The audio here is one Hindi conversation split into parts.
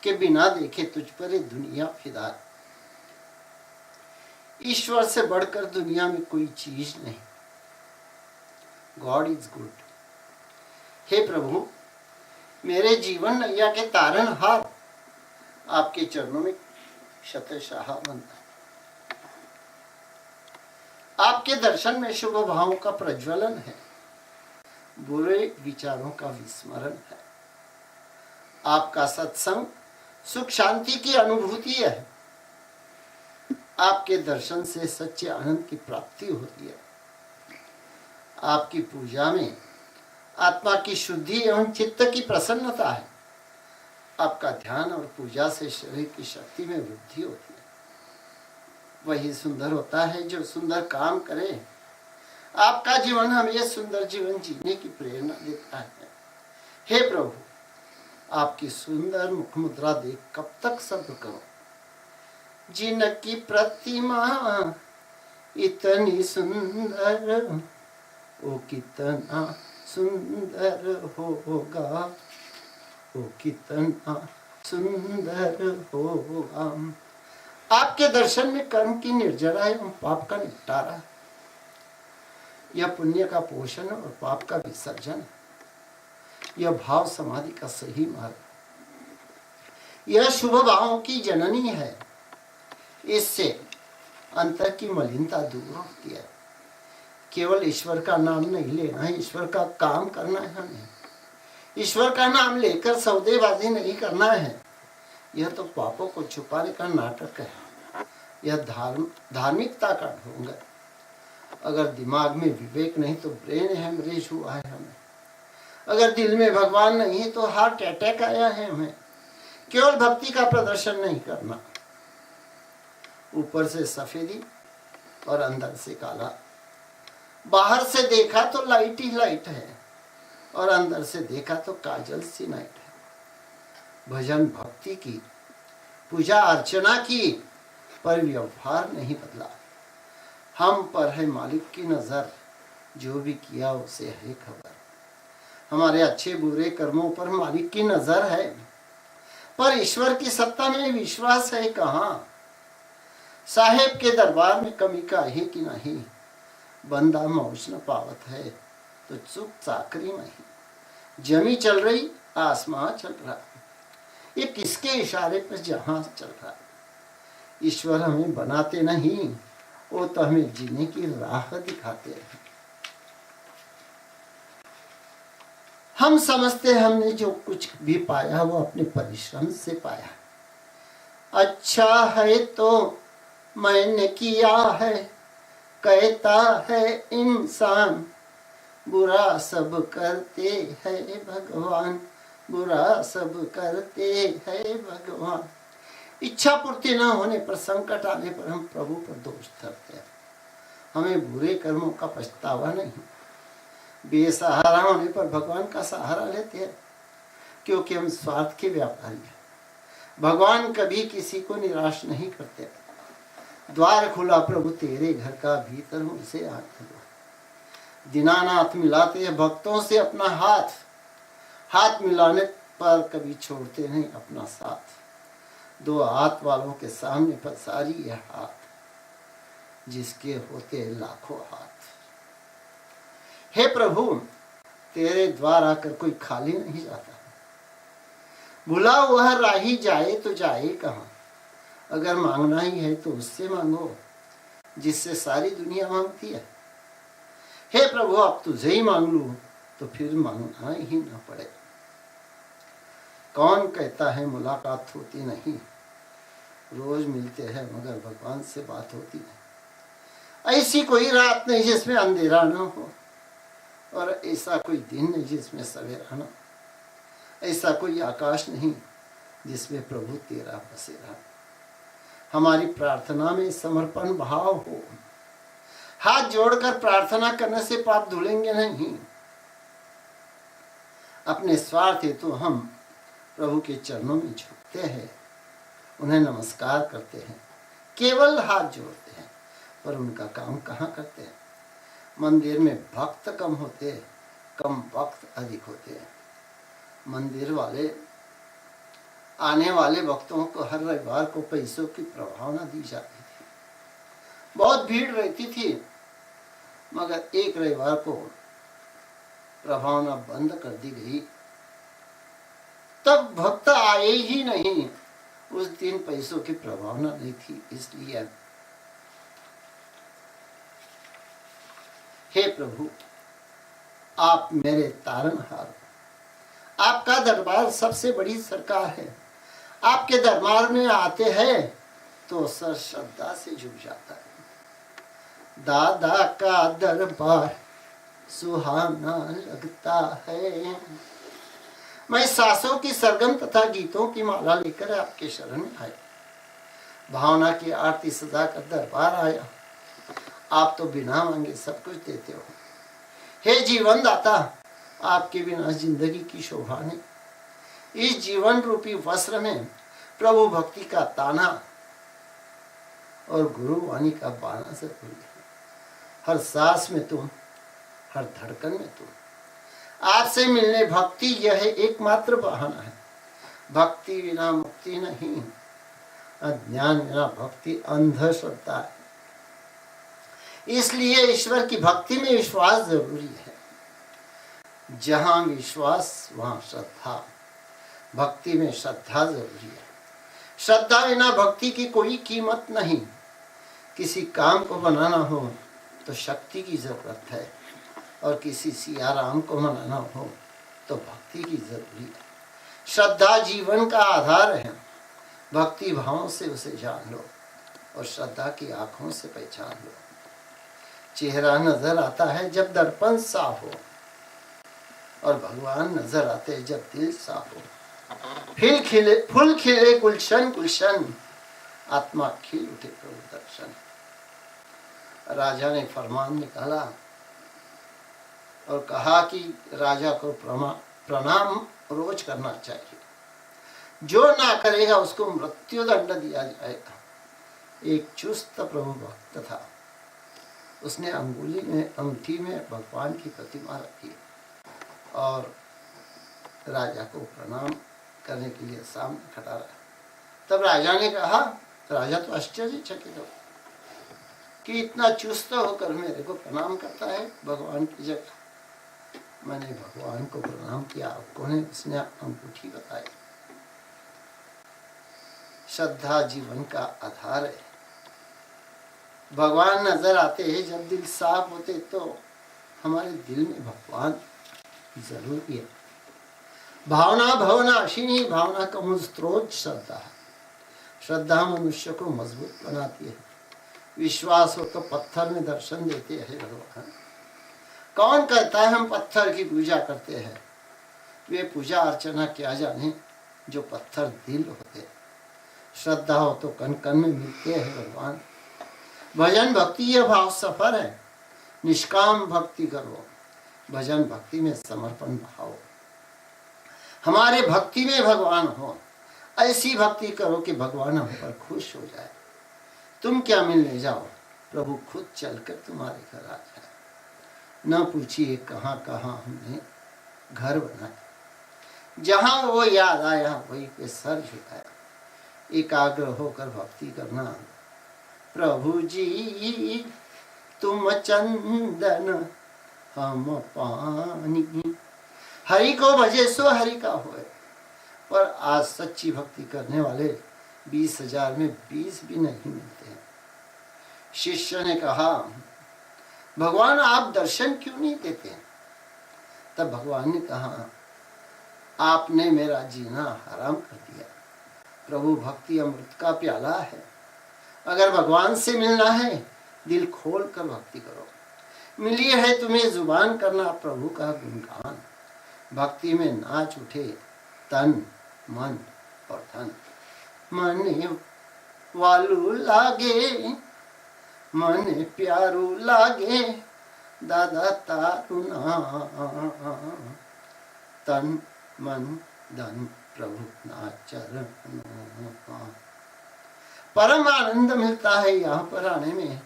कि बिना देखे तुझ पर ये दुनिया फिदा है। ईश्वर से बढ़कर दुनिया में कोई चीज नहीं। God is good. हे प्रभु, मेरे जीवन नैया के तारनहार आपके चरणों में शतशाह बनता है। आपके दर्शन में शुभ भावों का प्रज्वलन है, बुरे विचारों का विस्मरण है। आपका सत्संग सुख शांति की अनुभूति है। आपके दर्शन से सच्चे आनंद की प्राप्ति होती है। आपकी पूजा में आत्मा की शुद्धि एवं चित्त की प्रसन्नता है। आपका ध्यान और पूजा से शरीर की शक्ति में वृद्धि होती है। वही सुंदर होता है जो सुंदर काम करे। आपका जीवन हमें सुंदर जीवन जीने की प्रेरणा देता है। हे प्रभु, आपकी सुंदर मुख मुद्रा देख कब तक सब्र करो। जिनकी प्रतिमा इतनी सुंदर, वो कितना सुंदर होगा, वो कितना सुंदर होगा। आपके दर्शन में कर्म की निर्जरा एवं पाप का निपटारा, यह पुण्य का पोषण और पाप का विसर्जन, यह भाव समाधि का सही मार्ग, यह शुभ भावों की जननी है। इससे अंतर की मलिनता दूर होती है। केवल ईश्वर का नाम नहीं लेना है, ईश्वर का काम करना है हमें। ईश्वर का नाम लेकर सौदेबाजी नहीं करना है। यह तो पापों को छुपाने का नाटक है। यह धार्मिकता का ढोंग है। अगर दिमाग में विवेक नहीं तो ब्रेन हेमरेज हुआ है हमें। अगर दिल में भगवान नहीं है तो हार्ट अटैक आया है हमें। केवल भक्ति का प्रदर्शन नहीं करना। ऊपर से सफेदी और अंदर से काला। बाहर से देखा तो लाइट ही लाइट है और अंदर से देखा तो काजल सी नाइट है। भजन भक्ति की, पूजा अर्चना की, पर व्यवहार नहीं बदला। हम पर है मालिक की नजर, जो भी किया उसे है खबर। हमारे अच्छे बुरे कर्मों पर मालिक की नजर है, पर ईश्वर की सत्ता में विश्वास है कहाँ। साहेब के दरबार में कमी का है कि नहीं। बंदा मौज न पावत है तो चुप चाकरी में ही। जमी चल रही, आसमां चल रहा, ये किसके इशारे पर जहां चल रहा। ईश्वर हमें बनाते नहीं, वो तो हमें जीने की राह दिखाते हैं। हम समझते हमने जो कुछ भी पाया वो अपने परिश्रम से पाया। अच्छा है तो मैंने किया है, कहता है इंसान। बुरा सब करते हैं भगवान, बुरा सब करते हैं भगवान। इच्छा पूर्ति न होने पर, संकट आने पर हम प्रभु पर दोष धरते हैं। हमें बुरे कर्मों का पछतावा नहीं। बेसहारा होने पर भगवान का सहारा लेते हैं, क्योंकि हम स्वार्थ के व्यापारी हैं। भगवान कभी किसी को निराश नहीं करते। द्वार खुला प्रभु तेरे घर का, भीतर उनसे आंख लो। दीनानाथ मिलाते हैं भक्तों से अपना हाथ, हाथ मिलाने पर कभी छोड़ते नहीं अपना साथ। दो हाथ वालों के सामने पसारी यह हाथ, जिसके होते लाखों हाथ। हे प्रभु, तेरे द्वार आकर कोई खाली नहीं जाता। भुला हुआ राही जाए तो जाए कहाँ। अगर मांगना ही है तो उससे मांगो जिससे सारी दुनिया मांगती है। हे प्रभु, अब तुझे ही मांग लूं तो फिर मांगना ही ना पड़े। कौन कहता है मुलाकात होती नहीं। रोज मिलते हैं मगर भगवान से बात होती नहीं। ऐसी कोई रात नहीं जिसमें अंधेरा ना हो, और ऐसा कोई दिन नहीं जिसमें सवेरा ना। ऐसा कोई आकाश नहीं जिसमें प्रभु तेरा बसेरा। हमारी प्रार्थना में समर्पण भाव हो। हाथ जोड़कर प्रार्थना करने से पाप धुलेंगे नहीं। अपने स्वार्थ हेतु हम प्रभु के चरणों में झुकते हैं, उन्हें नमस्कार करते हैं, केवल हाथ जोड़ते हैं, पर उनका काम कहाँ करते हैं। मंदिर में भक्त कम होते, कम भक्त अधिक होते हैं। मंदिर वाले आने वाले भक्तों को हर रविवार को पैसों की प्रभावना दी जाती थी। बहुत भीड़ रहती थी, मगर एक रविवार को प्रभावना बंद कर दी गई। तब भक्त आए ही नहीं। उस दिन पैसों की प्रभावना नहीं थी। इसलिए हे प्रभु, आप मेरे तारनहार, आपका दरबार सबसे बड़ी सरकार है। आपके दरबार में आते हैं तो सर श्रद्धा से झुक जाता है। दादा का दरबार सुहाना लगता है। मैं सासों की सरगम तथा गीतों की माला लेकर आपके शरण में आया, भावना की आरती सजा कर दरबार आया। आप तो बिना मांगे सब कुछ देते हो। हे जीवन दाता, आपके बिना जिंदगी की शोभा नहीं। इस जीवन रूपी वस्त्र में प्रभु भक्ति का ताना और गुरु वाणी का बाना जरूरी है। हर सांस में तुम, हर धड़कन में तुम। आपसे मिलने भक्ति यह एकमात्र बहाना है। भक्ति बिना मुक्ति नहीं, अज्ञान बिना भक्ति अंधश्रद्धा है। इसलिए ईश्वर की भक्ति में विश्वास जरूरी है। जहां विश्वास वहां श्रद्धा। भक्ति में श्रद्धा जरूरी है। श्रद्धा बिना भक्ति की कोई कीमत नहीं। किसी काम को बनाना हो तो शक्ति की जरूरत है, और किसी सियाराम को मनाना हो तो भक्ति की जरूरी है। श्रद्धा जीवन का आधार है। भक्ति भाव से उसे जान लो और श्रद्धा की आंखों से पहचान लो। चेहरा नजर आता है जब दर्पण साफ हो, और भगवान नजर आते हैं जब दिल साफ हो। फूल खिले गुलशन गुलशन, आत्मा खिल उठे प्रभु दर्शन। राजा ने फरमान निकाला और कहा कि राजा को प्रणाम रोज करना चाहिए। जो ना करेगा उसको मृत्यु दंड दिया जाएगा। एक चुस्त प्रभु भक्त था। उसने अंगुली में, अंगूठी में भगवान की प्रतिमा रखी और राजा को प्रणाम करने के लिए सामने खड़ा रहा। तब राजा ने कहा, राजा तो आश्चर्यचकित हो कि इतना चुस्त होकर मेरे को प्रणाम करता है भगवान की जगह। मैंने भगवान को प्रणाम किया, आपको ने उसने अंगूठी बताई। श्रद्धा जीवन का आधार है। भगवान नजर आते हैं जब दिल साफ होते, तो हमारे दिल में भगवान जरूरी है। भावना भवनाशिनी, भावना का मूल स्रोत श्रद्धा है। श्रद्धा मनुष्य को मजबूत बनाती है। विश्वास हो तो पत्थर में दर्शन देते हैं भगवान। कौन कहता है हम पत्थर की पूजा करते हैं? वे पूजा अर्चना क्या जाने जो पत्थर दिल होते। श्रद्धा हो तो कन कन में मिलते हैं भगवान। भजन भक्ति यह भाव सफर है। निष्काम भक्ति करो, भजन भक्ति में समर्पण भाव। हमारे भक्ति में भगवान हो। ऐसी भक्ति करो कि भगवान हम पर खुश हो जाए। तुम क्या मिलने जाओ, प्रभु खुद चलकर तुम्हारे घर आ जाए। न पूछिए कहाँ कहाँ हमने घर बनाया। जहाँ वो याद आया वहीं पे सर झुकाया। एकाग्र होकर भक्ति करना। प्रभु जी तुम चंदन हम पानी, हरि को भजे सो हरि का होए। पर आज सच्ची भक्ति करने वाले 20,000 में 20 भी नहीं मिलते हैं। शिष्य ने कहा, भगवान आप दर्शन क्यों नहीं देते? तब भगवान ने कहा, आपने मेरा जीना हराम कर दिया। प्रभु भक्ति अमृत का प्याला है। अगर भगवान से मिलना है, दिल खोल कर भक्ति करो। मिली है तुम्हें जुबान करना प्रभु का गुणगान। भक्ति में नाच उठे तन मन और धन। मन वालू लागे, मन प्यारू लागे, दादा तारू ना। तन मन धन प्रभु नाचर। परम आनंद मिलता है यहाँ पर आने में।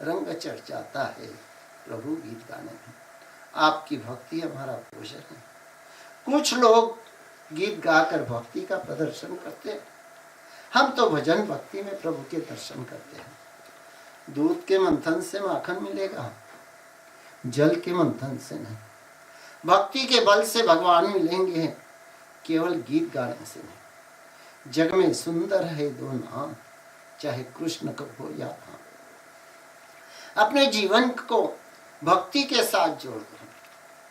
रंग चढ़ जाता है प्रभु गीत गाने में। आपकी भक्ति हमारा भोजन है। कुछ लोग गीत गाकर भक्ति का प्रदर्शन करते हैं। हम तो भजन भक्ति में प्रभु के दर्शन करते हैं। दूध के मंथन से माखन मिलेगा, जल के मंथन से नहीं। भक्ति के बल से भगवान मिलेंगे, केवल गीत गाने से नहीं। जग में सुंदर है दो नाम, चाहे कृष्ण का हो या राम। अपने जीवन को भक्ति के साथ जोड़ दो।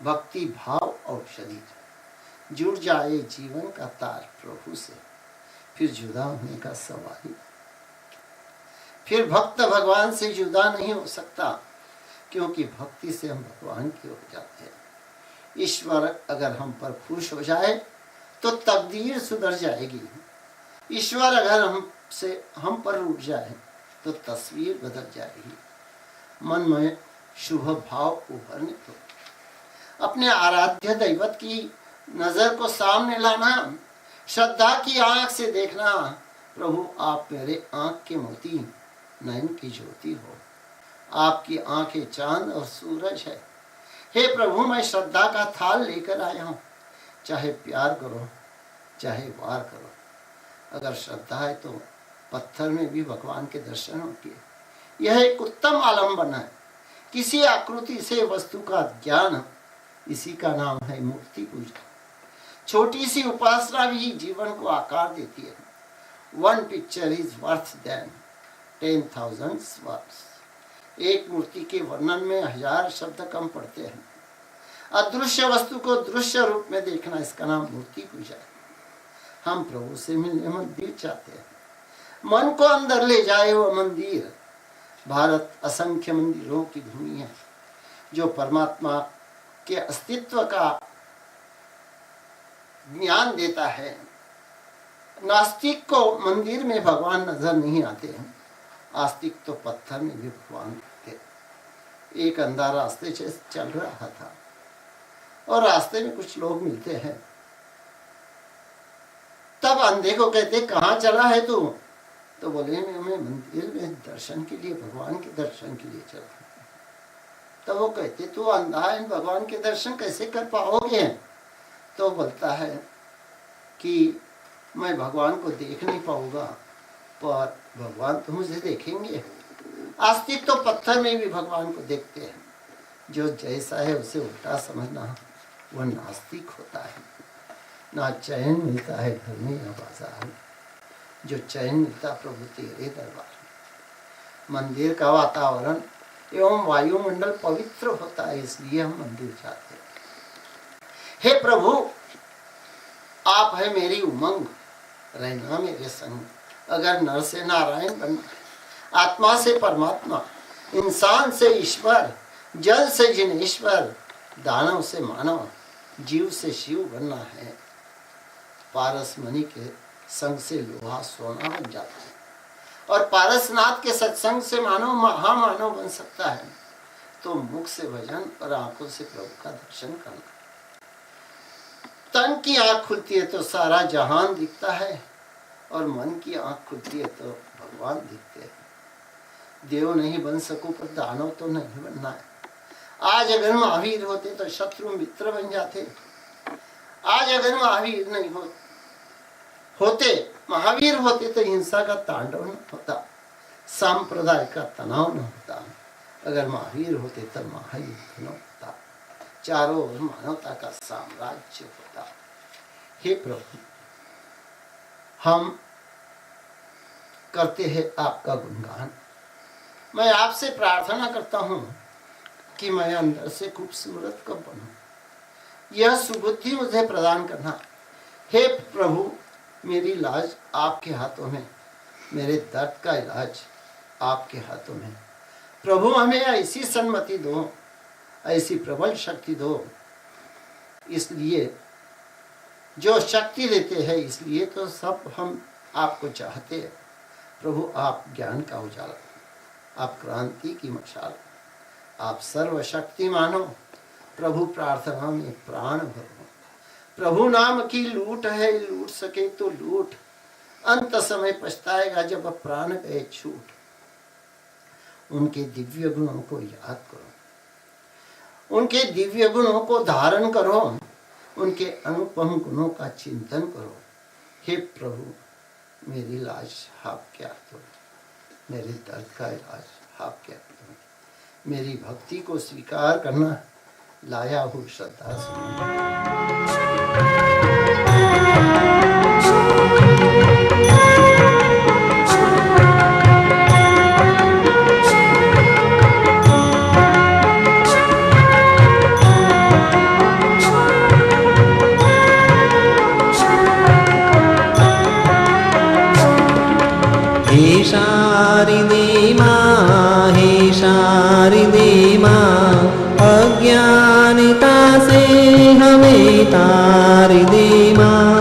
भक्ति भाव और शरीर जुड़ जाए जीवन का तार प्रभु से, फिर जुदा होने का सवाल ही। फिर भक्त भगवान से जुदा नहीं हो सकता, क्योंकि भक्ति से हम भगवान के हो जाते हैं। ईश्वर अगर हम पर खुश हो जाए तो तकदीर सुधर जाएगी। ईश्वर अगर हम पर रुक जाए तो तस्वीर बदल जाएगी। मन में शुभ भाव उभरने दो। अपने आराध्य दैवत की नजर को सामने लाना, श्रद्धा की आंख से देखना। प्रभु आप मेरे आंख के मोती, नयन की ज्योति हो। आपकी आंखें चांद और सूरज है। हे प्रभु, मैं श्रद्धा का थाल लेकर आया हूँ। चाहे प्यार करो, चाहे वार करो। अगर श्रद्धा है तो पत्थर में भी भगवान के दर्शन होते हैं। यह एक उत्तम आलम्बन है। किसी आकृति से वस्तु का ज्ञान, इसी का नाम है मूर्ति पूजा। छोटी सी उपासना भी जीवन को आकार देती है। One picture is worth than 10,000 words। एक मूर्ति के वर्णन में 1000 शब्द कम पड़ते हैं। अदृश्य वस्तु को दृश्य रूप में देखना, इसका नाम मूर्ति पूजा है। हम प्रभु से मिलने मंदिर चाहते हैं। मन को अंदर ले जाए वो मंदिर। भारत असंख्य मंदिरों की भूमि है, जो परमात्मा के अस्तित्व का ज्ञान देता है। नास्तिक को मंदिर में भगवान नजर नहीं आते हैं, आस्तिक तो पत्थर में भी भगवान दिखते। एक अंधा रास्ते से चल रहा था और रास्ते में कुछ लोग मिलते हैं। तब अंधे को कहते, कहाँ चला है तू? तो बोले, मैं मंदिर में दर्शन के लिए, भगवान के दर्शन के लिए चला। तब वो कहते, तू अंधा है, भगवान के दर्शन कैसे कर पाओगे? तो बोलता है कि मैं भगवान को देख नहीं पाऊंगा, पर भगवान तो मुझे देखेंगे। आस्तिक तो पत्थर में भी भगवान को देखते हैं। जो जैसा है उसे उल्टा समझना, वह नास्तिक होता है। ना चैन मिलता है घर में या बाजार में, जो चैन मिलता प्रभु तेरे दरबार में। मंदिर का वातावरण एवं वायुमंडल पवित्र होता है, इसलिए हम मंदिर जाते हैं। हे प्रभु, आप है मेरी उमंग, रहना मेरे संग। अगर नर से नारायण बनना, आत्मा से परमात्मा, इंसान से ईश्वर, जल से जिनेश्वर, दानव से मानव, जीव से शिव बनना है, पारस मणि के संग से लोहा सोना बन जाता है, और पारसनाथ के सत्संग से मानव महामानव बन सकता है। तो मुख से भजन और आंखों से प्रभु का दर्शन करना। तन की आंख खुलती है तो सारा जहान दिखता है, और मन की आंख खुलती है तो भगवान दिखते हैं। देव नहीं बन सकूं पर दानव तो नहीं बनना है। आज अगर महावीर होते तो शत्रु मित्र बन जाते। आज अगर महावीर नहीं होते, महावीर होते तो हिंसा का तांडव न होता, सांप्रदाय का तनाव न होता। अगर महावीर होते तो महायुद्ध न होता, चारों ओर मानवता का साम्राज्य होता। हे प्रभु, हम करते हैं आपका गुणगान। मैं आपसे प्रार्थना करता हूँ कि मैं अंदर से खूबसूरत कब बनूं। यह सुबुद्धि मुझे प्रदान करना। हे प्रभु, मेरी लाज आपके हाथों में, मेरे दर्द का इलाज आपके हाथों में। प्रभु, हमें ऐसी सन्मति दो, ऐसी प्रबल शक्ति दो। इसलिए जो शक्ति देते हैं, इसलिए तो सब हम आपको चाहते हैं। प्रभु, आप ज्ञान का उजाला, आप क्रांति की मशाल, आप सर्वशक्तिमान हो। प्रभु, प्रार्थना में प्राण भरो। प्रभु नाम की लूट है, लूट सके तो लूट, अंत समय पछताएगा जब प्राण गए छूट। उनके दिव्य गुणों को याद करो, उनके दिव्य गुणों को धारण करो। उनके अनुपम गुणों का चिंतन करो। हे प्रभु, मेरी लाज आप क्या दो, मेरे दर्द का इलाज आप क्या दो। मेरी भक्ति को स्वीकार करना, लाया हूँ श्रद्धा से। हे शारदे माँ, हे शारदे माँ, अज्ञानता से हमें तार दे माँ।